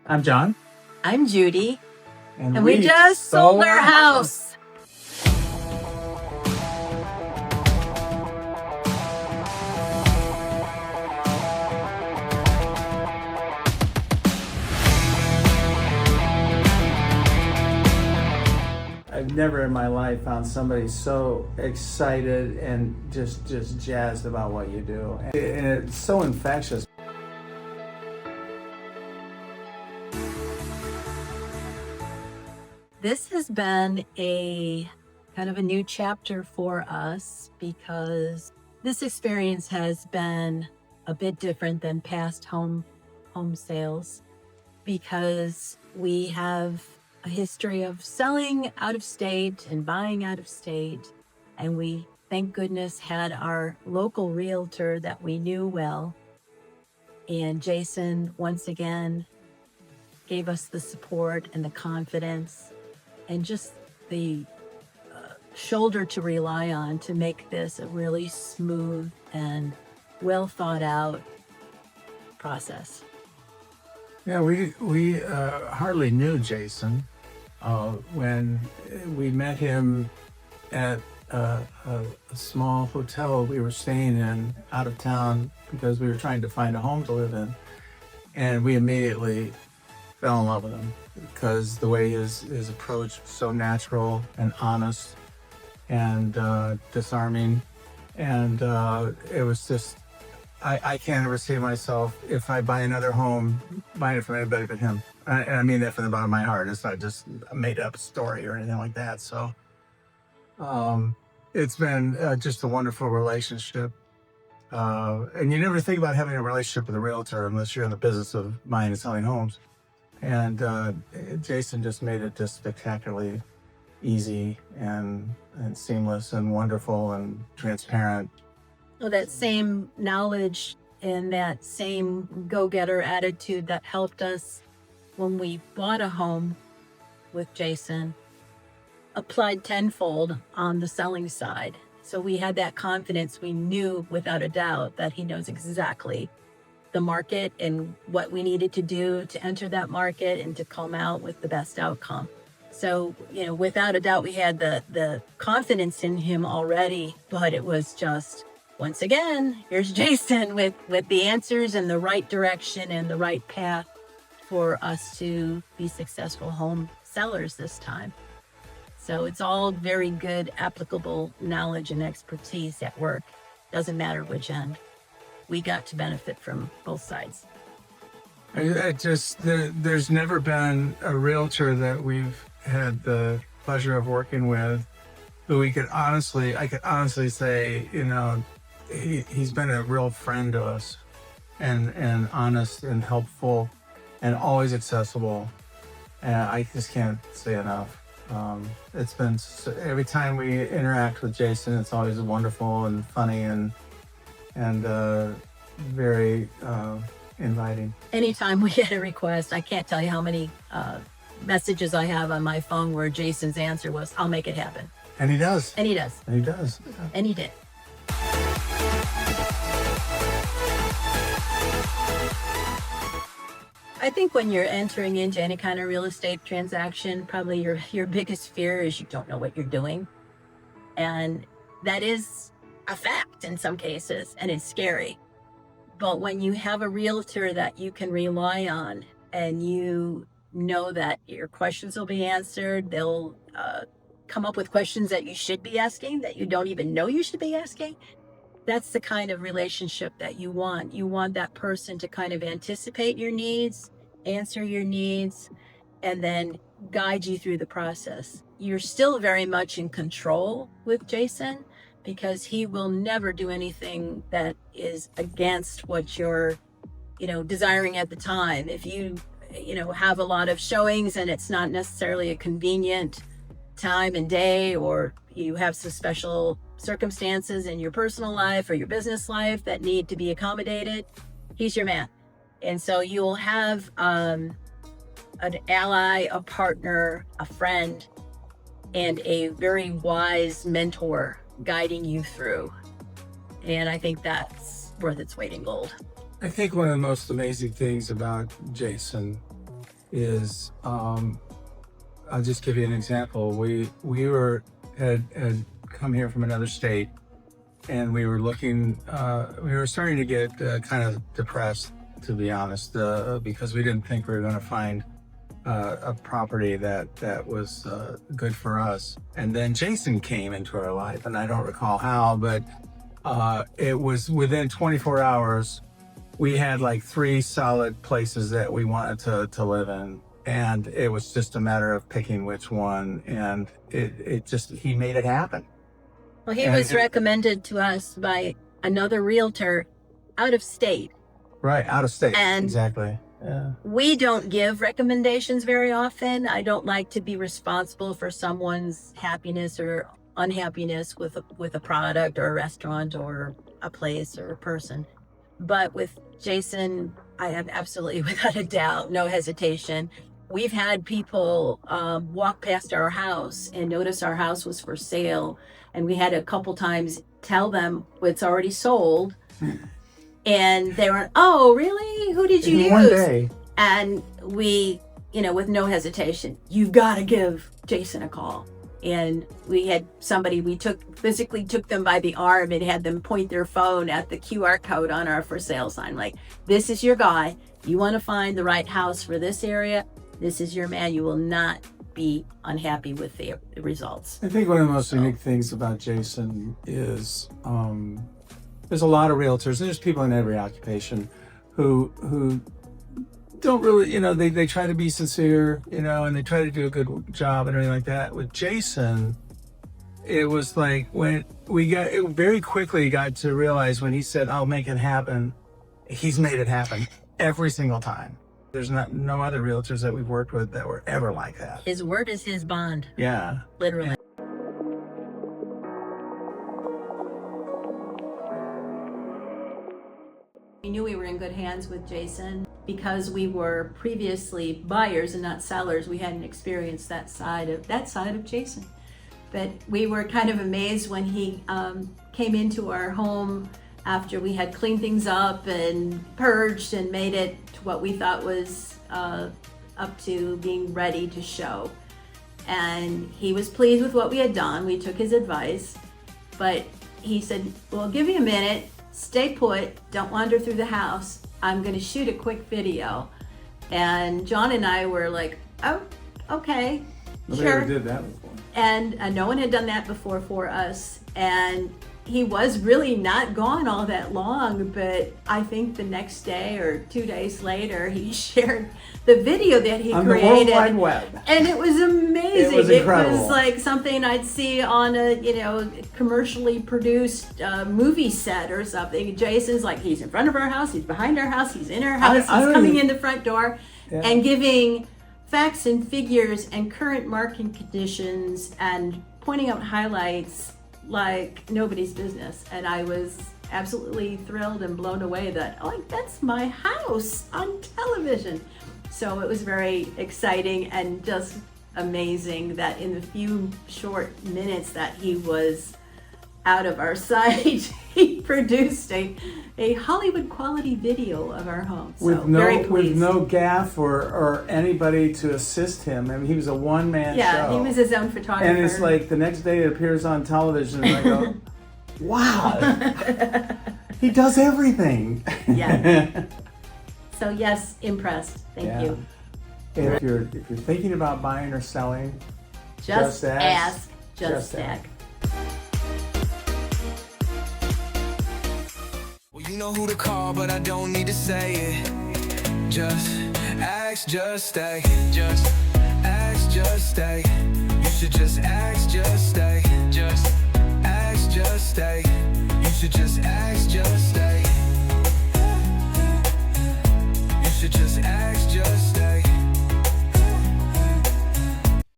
I'm John. I'm Judy. And we just sold our house. I've never in my life found somebody so excited and just jazzed about what you do. And it's so infectious. This has been a kind of a new chapter for us because this experience has been a bit different than past home sales because we have a history of selling out of state and buying out of state. And we, thank goodness, had our local realtor that we knew well. And Jason, once again, gave us the support and the confidence and just the shoulder to rely on to make this a really smooth and well thought out process. Yeah, we hardly knew Jason when we met him at a small hotel we were staying in out of town because we were trying to find a home to live in, and we immediately fell in love with him because the way his approach was so natural and honest and disarming, and it was just I can't ever see myself, if I buy another home, buying it from anybody but him. And I mean that from the bottom of my heart. It's not just a made up story or anything like that. So it's been just a wonderful relationship. And you never think about having a relationship with a realtor unless you're in the business of buying and selling homes. And Jason just made it just spectacularly easy and seamless and wonderful and transparent. Well, that same knowledge and that same go-getter attitude that helped us when we bought a home with Jason applied tenfold on the selling side. So we had that confidence. We knew without a doubt that he knows exactly the market and what we needed to do to enter that market and to come out with the best outcome. So, without a doubt, we had the confidence in him already, but it was just, once again, here's Jason with the answers and the right direction and the right path for us to be successful home sellers this time. So it's all very good, applicable knowledge and expertise at work. Doesn't matter which end. We got to benefit from both sides. There's never been a realtor that we've had the pleasure of working with who I could honestly say, he's been a real friend to us and honest and helpful and always accessible. And I just can't say enough. It's been, every time we interact with Jason, it's always wonderful and funny and very inviting. Anytime we get a request, I can't tell you how many messages I have on my phone where Jason's answer was, I'll make it happen. And he does. And he does. And he does. And he did. I think when you're entering into any kind of real estate transaction, probably your biggest fear is you don't know what you're doing. And that is a fact in some cases, and it's scary. But when you have a realtor that you can rely on and you know that your questions will be answered, they'll come up with questions that you should be asking that you don't even know you should be asking. That's the kind of relationship that you want. You want that person to kind of anticipate your needs, answer your needs, and then guide you through the process. You're still very much in control with Jason because he will never do anything that is against what you're, desiring at the time. If you, have a lot of showings and it's not necessarily a convenient time and day, or you have some special circumstances in your personal life or your business life that need to be accommodated, he's your man. And so you'll have an ally, a partner, a friend, and a very wise mentor guiding you through. And I think that's worth its weight in gold. I think one of the most amazing things about Jason is, I'll just give you an example. We had come here from another state, and we were looking. We were starting to get kind of depressed, to be honest, because we didn't think we were going to find a property that was good for us. And then Jason came into our life, and I don't recall how, but it was within 24 hours. We had like 3 solid places that we wanted to live in. And it was just a matter of picking which one. And he made it happen. Well, he was recommended to us by another realtor out of state. Right, out of state. And exactly. Yeah. We don't give recommendations very often. I don't like to be responsible for someone's happiness or unhappiness with a product or a restaurant or a place or a person. But with Jason, I have absolutely, without a doubt, no hesitation. We've had people walk past our house and notice our house was for sale. And we had a couple times tell them it's already sold. And they were, oh, really? Who did you use? One day. And we, with no hesitation, you've got to give Jason a call. And we had somebody, physically took them by the arm and had them point their phone at the QR code on our for sale sign. Like, this is your guy. You want to find the right house for this area. This is your man. You will not be unhappy with the results. I think one of the most unique things about Jason is there's a lot of realtors, there's people in every occupation who don't really, they try to be sincere, and they try to do a good job and everything like that. With Jason, it was like when very quickly got to realize when he said, I'll make it happen, he's made it happen every single time. There's no other realtors that we've worked with that were ever like that. His word is his bond. Yeah. Literally. We knew we were in good hands with Jason because we were previously buyers and not sellers. We hadn't experienced that side of Jason. But we were kind of amazed when he came into our home after we had cleaned things up and purged and made it to what we thought was up to being ready to show. And he was pleased with what we had done. We took his advice, but he said, well, give me a minute, stay put, don't wander through the house. I'm gonna shoot a quick video. And John and I were like, oh, okay, Nobody sure. ever did that before. And no one had done that before for us. And he was really not gone all that long, but I think the next day or 2 days later, he shared the video that he on created. On the World Wide Web. And it was amazing. It was incredible. It was like something I'd see on a, commercially produced movie set or something. Jason's like, he's in front of our house, he's behind our house, he's in our house, he's coming in the front door, and giving facts and figures and current market conditions and pointing out highlights like nobody's business. And I was absolutely thrilled and blown away that, that's my house on television. So it was very exciting and just amazing that in the few short minutes that he was out of our sight, he produced a Hollywood quality video of our home. So very pleased. With no gaff or anybody to assist him. I mean, he was a one-man show. Yeah, he was his own photographer. And it's like the next day it appears on television and I go, wow, he does everything. Yeah. So yes, impressed. Thank you. If you're thinking about buying or selling, just ask Justak. You know who to call, but I don't need to say it. Just ask Justak. Just ask Justak. You should just ask Justak. Just ask Justak. You should just ask Justak. You should just ask Justak.